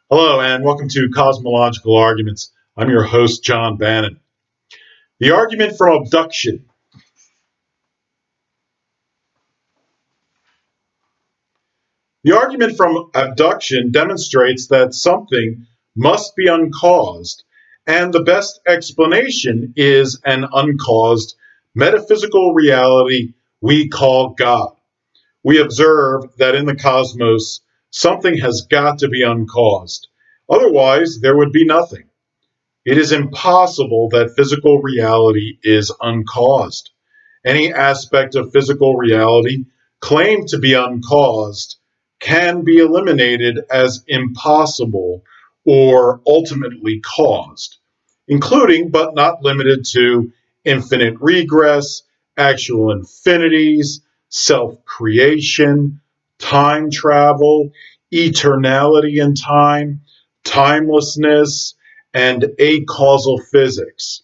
Hello, and welcome to Cosmological Arguments. I'm your host, John Bannan. The argument from abduction. The argument from abduction demonstrates that something must be uncaused, and the best explanation is an uncaused metaphysical reality we call God. We observe that in the cosmos, something has got to be uncaused. Otherwise, there would be nothing. It is impossible that physical reality is uncaused. Any aspect of physical reality claimed to be uncaused can be eliminated as impossible or ultimately caused, including but not limited to infinite regress, actual infinities, self creation, time travel, eternality in time, timelessness, and acausal physics.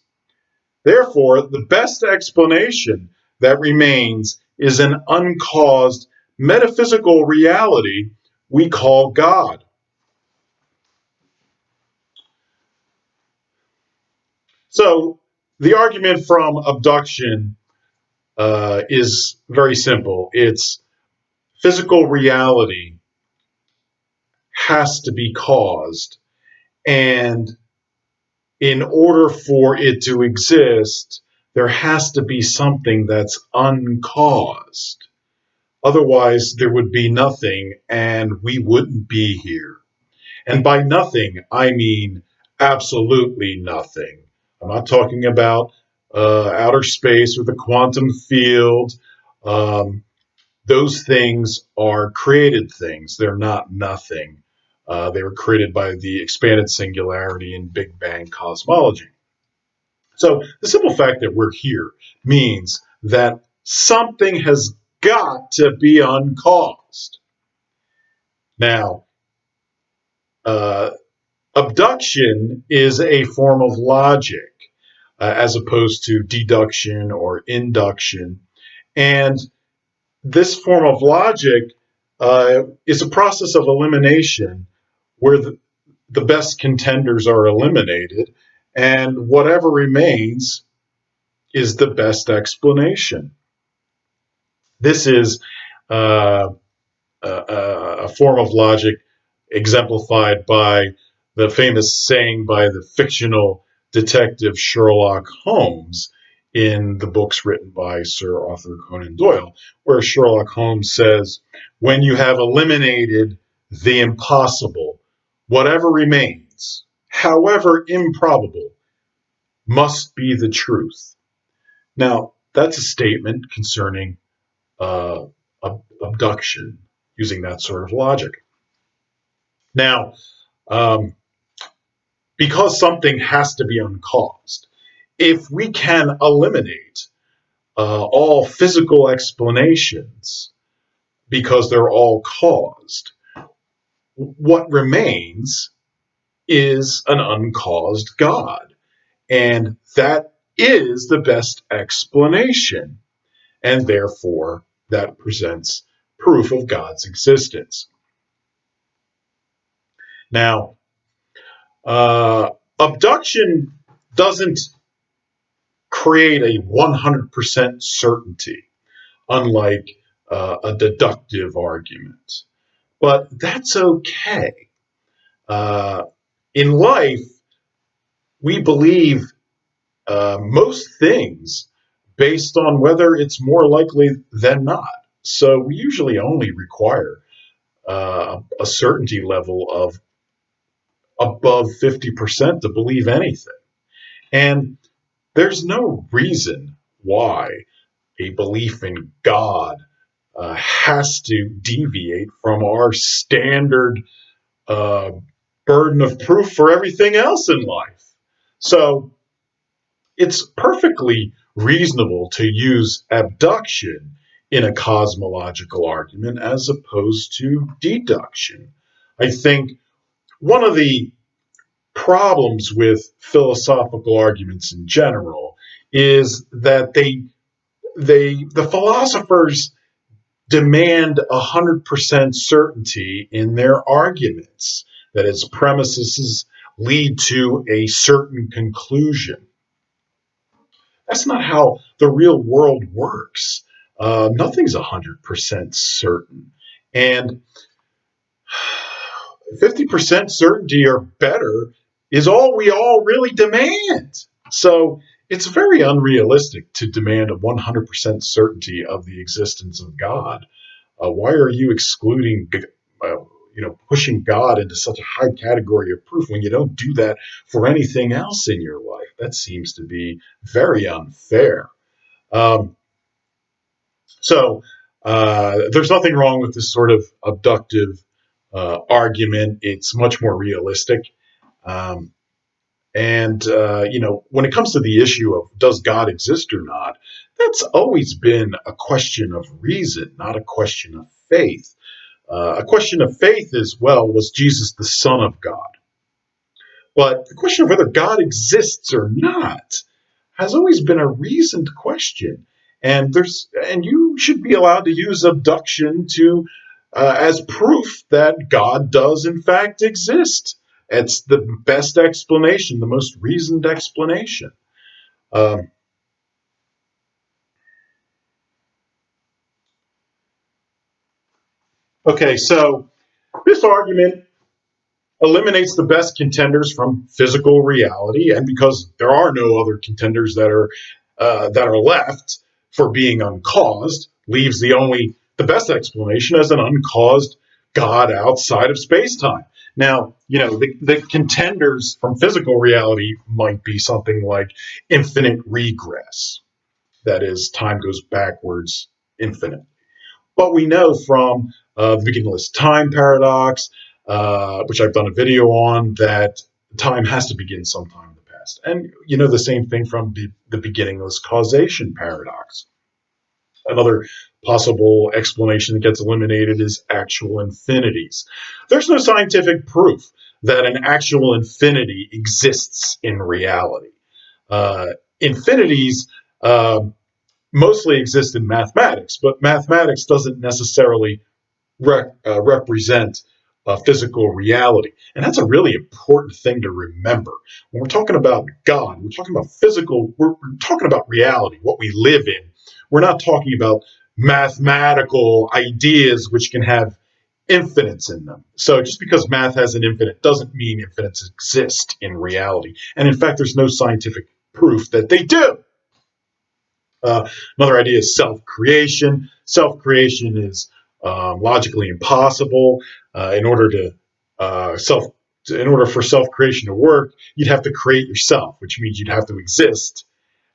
Therefore, the best explanation that remains is an uncaused metaphysical reality we call God. So, the argument from abduction is very simple. It's physical reality has to be caused, and in order for it to exist, there has to be something that's uncaused. Otherwise, there would be nothing and we wouldn't be here. And by nothing, I mean absolutely nothing. I'm not talking about outer space or the quantum field. Um, those things are created things, they're not nothing. They were created by the expanded singularity in Big Bang cosmology. So the simple fact that we're here means that something has got to be uncaused. Now, uh, abduction is a form of logic as opposed to deduction or induction. And this form of logic is a process of elimination where the best contenders are eliminated, and whatever remains is the best explanation. This is uh, a form of logic exemplified by the famous saying by the fictional detective Sherlock Holmes in the books written by Sir Arthur Conan Doyle, where Sherlock Holmes says, when you have eliminated the impossible, whatever remains, however improbable, must be the truth. Now, that's a statement concerning uh, abduction using that sort of logic. Now, um, because something has to be uncaused, if we can eliminate all physical explanations because they're all caused, what remains is an uncaused God. And that is the best explanation. And therefore, that presents proof of God's existence. Now, abduction doesn't create a 100% certainty, unlike a deductive argument. But that's okay. Uh, in life, we believe most things based on whether it's more likely than not. So we usually only require a certainty level of above 50% to believe anything. And there's no reason why a belief in God has to deviate from our standard uh, burden of proof for everything else in life. So it's perfectly reasonable to use abduction in a cosmological argument as opposed to deduction. I think one of the problems with philosophical arguments in general is that the philosophers demand 100% certainty in their arguments. that its premises lead to a certain conclusion. That's not how the real world works. Nothing's 100% certain. And 50% certainty or better is all we all really demand. So it's very unrealistic to demand a 100% certainty of the existence of God. Why are you excluding, pushing God into such a high category of proof when you don't do that for anything else in your life? That seems to be very unfair. Um, so there's nothing wrong with this sort of abductive argument. It's much more realistic. Um, and when it comes to the issue of does God exist or not, that's always been a question of reason, not a question of faith. A question of faith is, well, was Jesus the Son of God? But the question of whether God exists or not has always been a reasoned question. And you should be allowed to use abduction to as proof that God does in fact exist. It's the best explanation, the most reasoned explanation. Um, okay, so this argument eliminates the best contenders from physical reality, and because there are no other contenders that are left for being uncaused, leaves the best explanation as an uncaused God outside of space time. Now, the contenders from physical reality might be something like infinite regress. That is, time goes backwards infinite. But we know from the beginningless time paradox, which I've done a video on, that time has to begin sometime in the past. And the same thing from the beginningless causation paradox. Another possible explanation that gets eliminated is actual infinities. There's no scientific proof that an actual infinity exists in reality. Uh, Infinities mostly exist in mathematics, but mathematics doesn't necessarily represent physical reality. And that's a really important thing to remember. When we're talking about God, we're talking about we're talking about reality, what we live in. We're not talking about mathematical ideas which can have infinites in them. So just because math has an infinite doesn't mean infinites exist in reality. And in fact, there's no scientific proof that they do. Another idea is self-creation. Self-creation is logically impossible. In order to self, in order for self-creation to work, you'd have to create yourself, which means you'd have to exist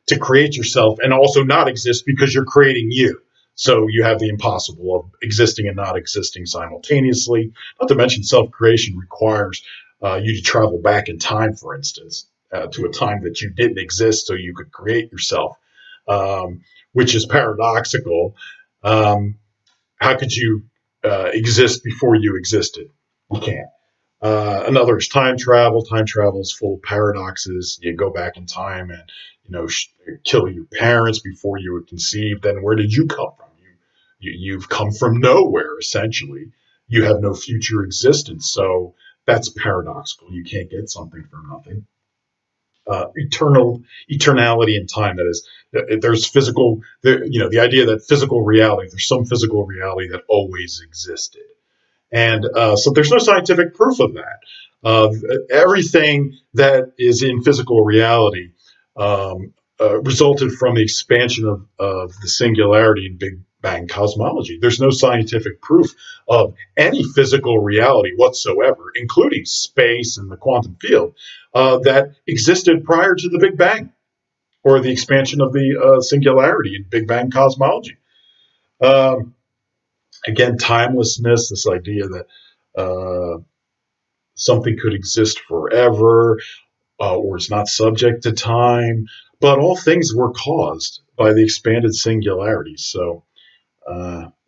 to create yourself, and also not exist because you're creating you. So you have the impossible of existing and not existing simultaneously. Not to mention, self-creation requires you to travel back in time, for instance, to a time that you didn't exist, so you could create yourself, which is paradoxical. How could you exist before you existed? You can't. Another is time travel. Time travel is full of paradoxes. You go back in time and kill your parents before you were conceived. Then where did you come from? You've come from nowhere, essentially. You have no future existence. So that's paradoxical. You can't get something from nothing. Eternality in time. That is, there's the idea that physical reality, there's some physical reality that always existed. And so there's no scientific proof of that. Everything that is in physical reality resulted from the expansion of the singularity in Big Bang cosmology. There's no scientific proof of any physical reality whatsoever, including space and the quantum field, that existed prior to the Big Bang or the expansion of the singularity in Big Bang cosmology. Um, Again, timelessness, this idea that something could exist forever or is not subject to time, but all things were caused by the expanded singularity. So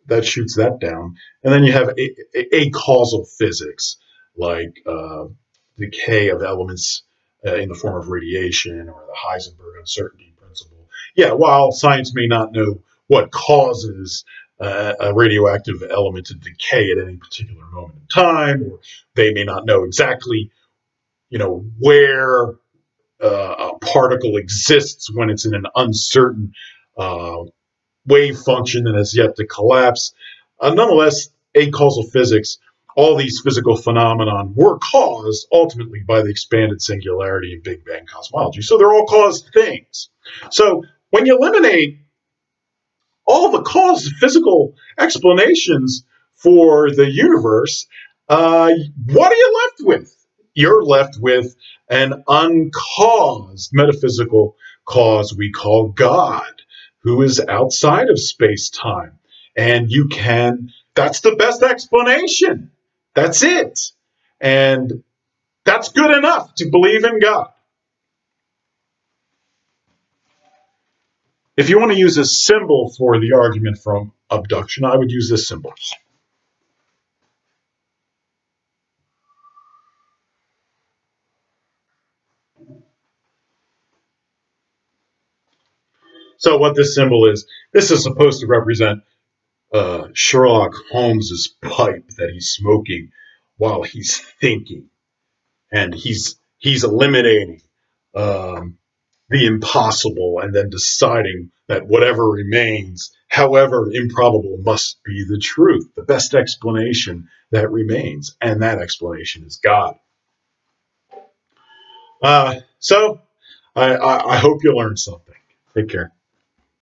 that shoots that down. And then you have a causal physics, like decay of elements in the form of radiation or the Heisenberg uncertainty principle. Yeah, while science may not know what causes a radioactive element to decay at any particular moment in time, or they may not know exactly, where a particle exists when it's in an uncertain uh, wave function that has yet to collapse. Nonetheless, acausal physics, all these physical phenomena were caused ultimately by the expanded singularity in Big Bang cosmology. So they're all caused things. So when you eliminate all the caused physical explanations for the universe, what are you left with? You're left with an uncaused metaphysical cause we call God, who is outside of space time. And that's the best explanation. That's it. And that's good enough to believe in God. If you want to use a symbol for the argument from abduction, I would use this symbol. So what this symbol is, this is supposed to represent Sherlock Holmes's pipe that he's smoking while he's thinking, and he's eliminating the impossible and then deciding that whatever remains, however improbable, must be the truth, the best explanation that remains, and that explanation is God. So I hope you learned something. Take care.